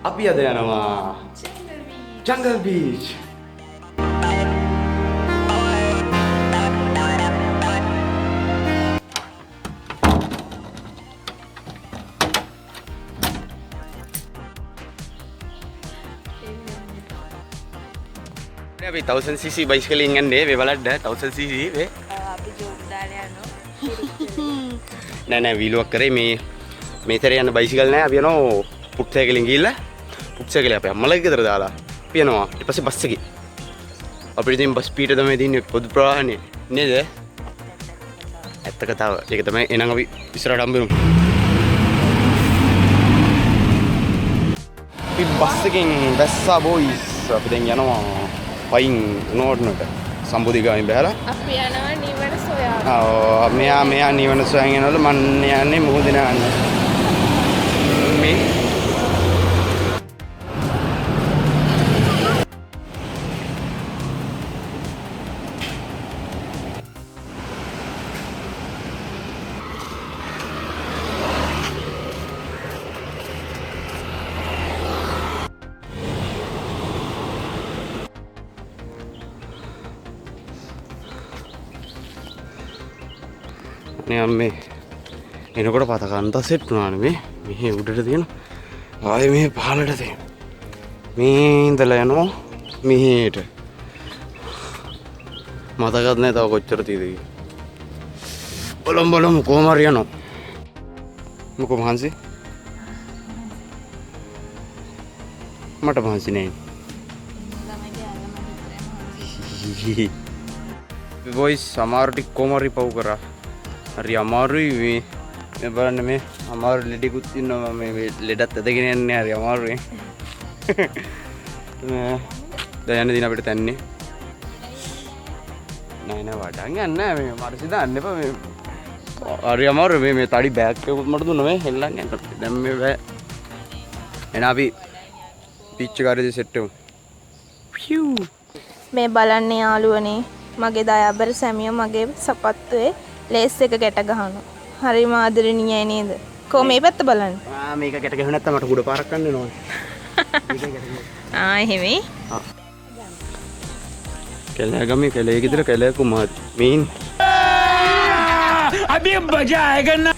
අපි අද යනවා Jungle Beach. අපි 1000cc බයිසිකලෙන් යන්නේ මේ බලන්න 1000cc වේ අපි ජෝක් දාලා යනවා නෑ වීලුවක් කරේ මේ තරේ යන බයිසිකල් නෑ අපි යනවා පුට්සයිකලෙන් ගිහිල්ලා පුට්සයිකලේ අපේ අම්මලා ගෙදර දාලා අපි යනවා ඊට පස්සේ බස් එකේ අපිට ඉතින් බස් පීට තමයි තියෙන්නේ පොදු ප්‍රවාහනේ නේද ඇත්ත කතාව ඒක තමයි එහෙනම් අපි ඉස්සරහට හම්බෙමු අපි බස් එකෙන් බැස්සා බොයිස් අපි දැන් යනවා පයින් නෝඩ්නට සම්බුද්ධිගාමින් බැලලා අපි යනවා නිවන සොයා. මෙයා නිවන සොයන් යනවලු මන් යන්නේ මුහුදින යන්න. මේ මේ එනකොට පතකන්ත සෙට් වුණානේ මේ උඩට තියෙන ආයේ මේ පහළට තියෙන මේ ඉඳලා යනවා මෙහෙට මතකත් නැහැ තව කොච්චර තියෙද කියලා බලමු කොහම හරි යනවා මොකෝ මහන්සි මට මහන්සි නෑ බොයිස් සමහර ටික කොහම හරි පව් කරා හරි අමාරුයි මේ බලන්න මේ අමාරු ලෙඩෙකුත් ඉන්නවා මේ ලෙඩත් ඇදගෙන යන්නේ හරි අමාරුයි දැන් යන දින අපිට තන්නේ නෑ වඩන් යන්න මේ මරසි දාන්න එපා මේ හරි අමාරුයි මේ තඩි බෑග් එකකුත් මට දුන්නා මේ හෙල්ලන් යන්න දැන් මේ බෑ එන අපි පිච් කාර්යදී සෙට් වෙමු මේ බලන්න යාළුවනේ මගේ දයාබර සැමියෝ මගේ සපත්තුවේ ලේස් එක ගැට ගහනවා. හරිම ආදරණීයයි නේද? කො මේ පැත්ත බලන්න. මේක ගැට ගහුව නැත්නම් මට කුඩ පාරක් ගන්න වෙනවා. එහෙමයි. කැලෑගමේ කැලේ ගෙදර කැලෑ කුමාරි. මීන්. अभी मजा आएगा ना.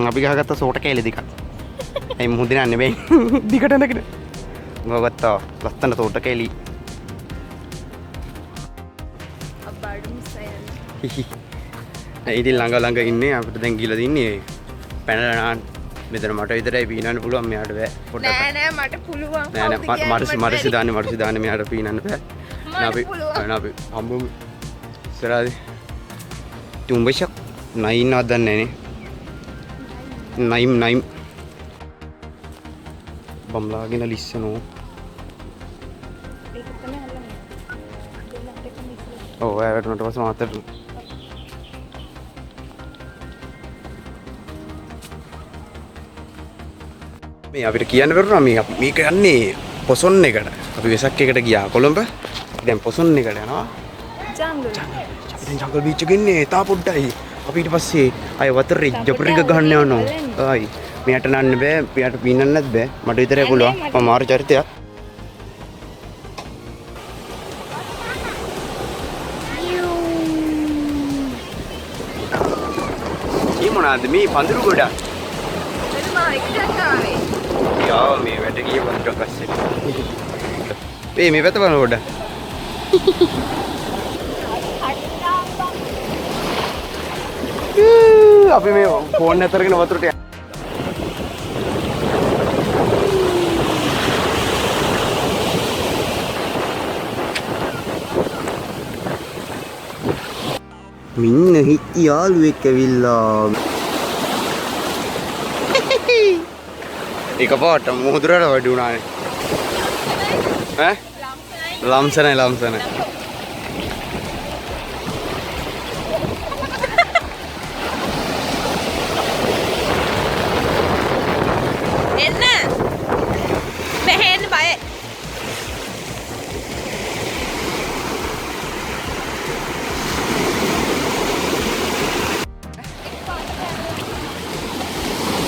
අපි ගහගත්ත සෝට කෑලි දෙකක්. ඒ මුහුදින යන්නේ බෑ. දිගට නැගිට. ගහගත්තා ලස්සන සෝට කෑලි. අබ්බාඩු මිසයන්. ඉතින් ළඟ ඉන්නේ අපිට දැන් ගිහලා තින්නේ පැනලා නාන්න. මෙතන මට විතරයි පීනන්න පුළුවන් මෙයාට බෑ. පොඩ්ඩක්. නෑ මට පුළුවන්. නෑ මරසි දාන්නේ මෙයාට පීනන්න බෑ. අපි හම්බුමු. ඉස්සරහදී. තුඹෂක් නයින්වත් දන්නේ නෑනේ. නයිම් බම්ලාගෙන ලිස්සනෝ ඔව් වැටුණට පස්සේ මාතට මේ අපිට කියන්න බැරුණා මේක යන්නේ පොසොන් එකට අපි වෙසක් එකට ගියා කොළඹ දැන් පොසොන් එකට යනවා ජංගල් බීච් එකේ ඉන්නේ තා පොඩ්ඩයි අපි ඊට පස්සේ අය වතරේ ජපරික ගහන්න යනවා. ආයි මෙයාට නන්න බෑ. මෙයාට පීනන්නත් බෑ. මට විතරයි පුළුවන්. මම මාරු චරිතයක්. මේ මොනවාද මේ පඳුරු ගොඩක්? යා මේ වැඩ ගිය වන්ට පස්සේ. මේ පැත්ත බලන්න පොඩ්ඩක්. අපි මේ ෆෝන් අතරගෙන වතුරට මින්න හිටි යාළුවෙක් ඇවිල්ලා එකපාරට මුහුදුරට වැඩි වුණානේ ඈ ලම්සනයි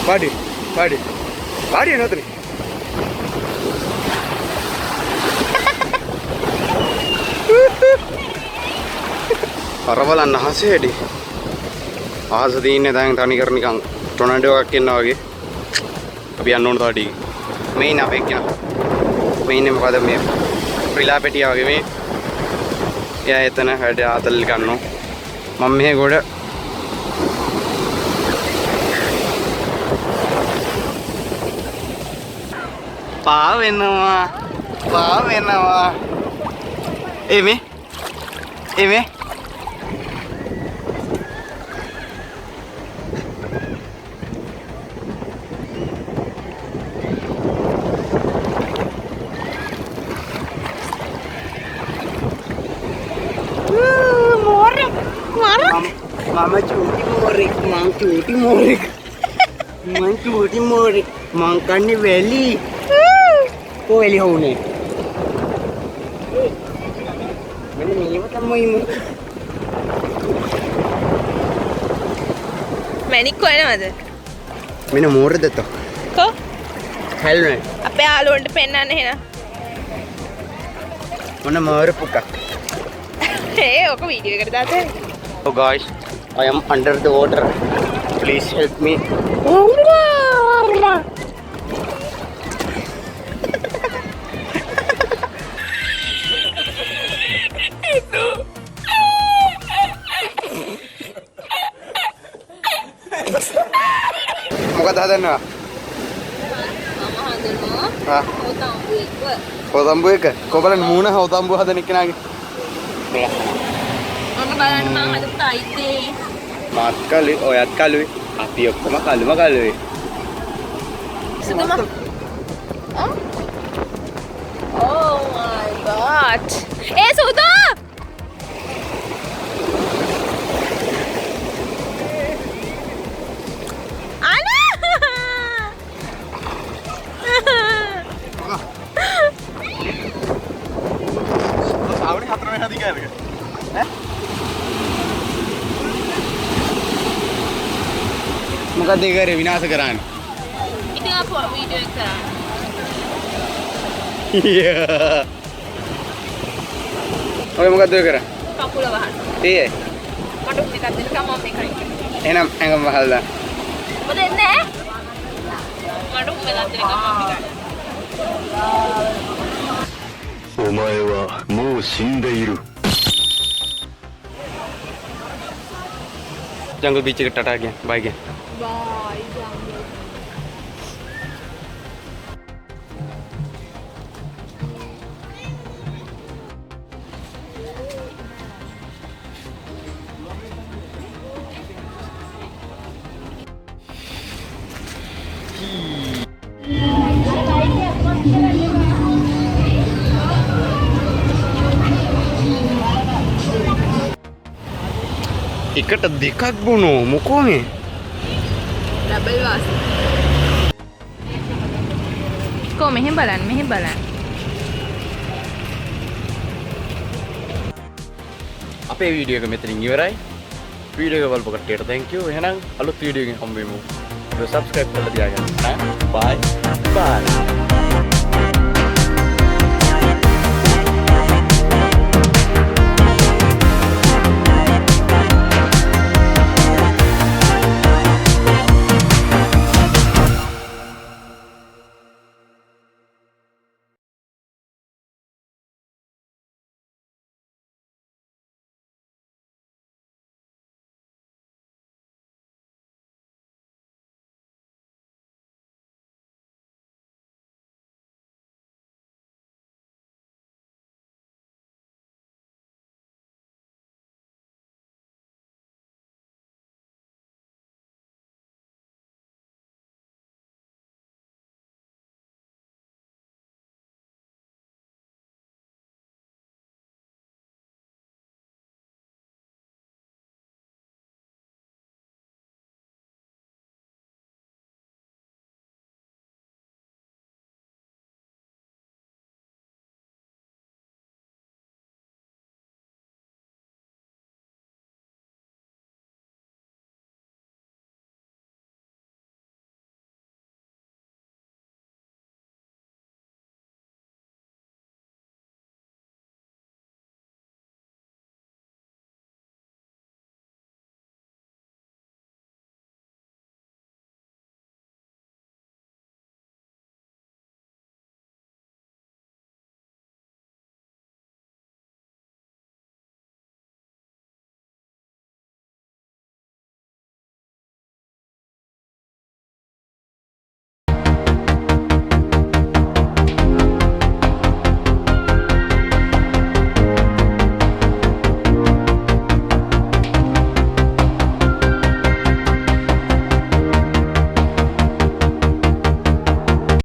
පාඩි පාඩි පාඩි නතනේ අරවලන්න අහසේ වැඩි අහස තියෙන්නේ දැන් තනිකර නිකන් ටොනඩෝ එකක් එනවා වගේ අපි යන්න ඕන තාටි මේන් අපේ කියන මේන් මොකද මේ ප්‍රිලා පෙටියා වගේ මේ එයා එතන හැඩ ආතල් ගන්නවා මම මෙහෙ ගොඩ පා වෙනවා එමේ Mama cuti morek. Mang cuti morek. Makannya veli. Kok veli houne? Mana ni macam mau මැනික් කොනවද? Mana more dah tu. කො? Helmet. අපේ යාළුවන්ට පෙන්නන්න එහෙනම්. Mana more pukak. ඒ ඔක වීඩියෝ එකට දාතේ. So guys, I am under the water. Please help me. මොකද හදන්නවා? මම හදනවා. හා. හොතම්බු එක්ක. හොතම්බු එක. කොබලන් මූණ හොතම්බු හදන එක්කනාගේ. මේක. මම බලන්න මම හදපු අයිතේ. මාත් කලුයි, ඔයත් කලුයි. අපි ඔක්කොම කලුම කලුයි. සුදුම. Oh my god. ඒ සුදු! ආවනේ හතර වෙන අධිකාරක ඈ මොකද ඒ කරේ විනාශ කරන්නේ ඉතින් අපෝ වීඩියෝ එක කරා ඔය මොකද ඒ කරා කකුල වහන්න ඒ මට උන් එකක් දෙන්නකම් මම මේකයි එහෙනම් ඇඟම වහලා ඔබ දෙන්නේ මට උන් එකක් දෙන්නකම් මම මේකයි お前はもう死んでいる。 jungle beach එකට ටටා ගියා බයි ගියා බයි ජංගල් එකට දෙකක් බොනෝ මොකෝ මේ ඩබල් වාස් කො මෙහෙම බලන්න අපේ වීඩියෝ එක මෙතනින් ඉවරයි වීඩියෝ එක බලපු කට්ටියට thank you එහෙනම් අලුත් වීඩියෝ එකකින් හම්බෙමු subscribe කරලා තියාගන්න bye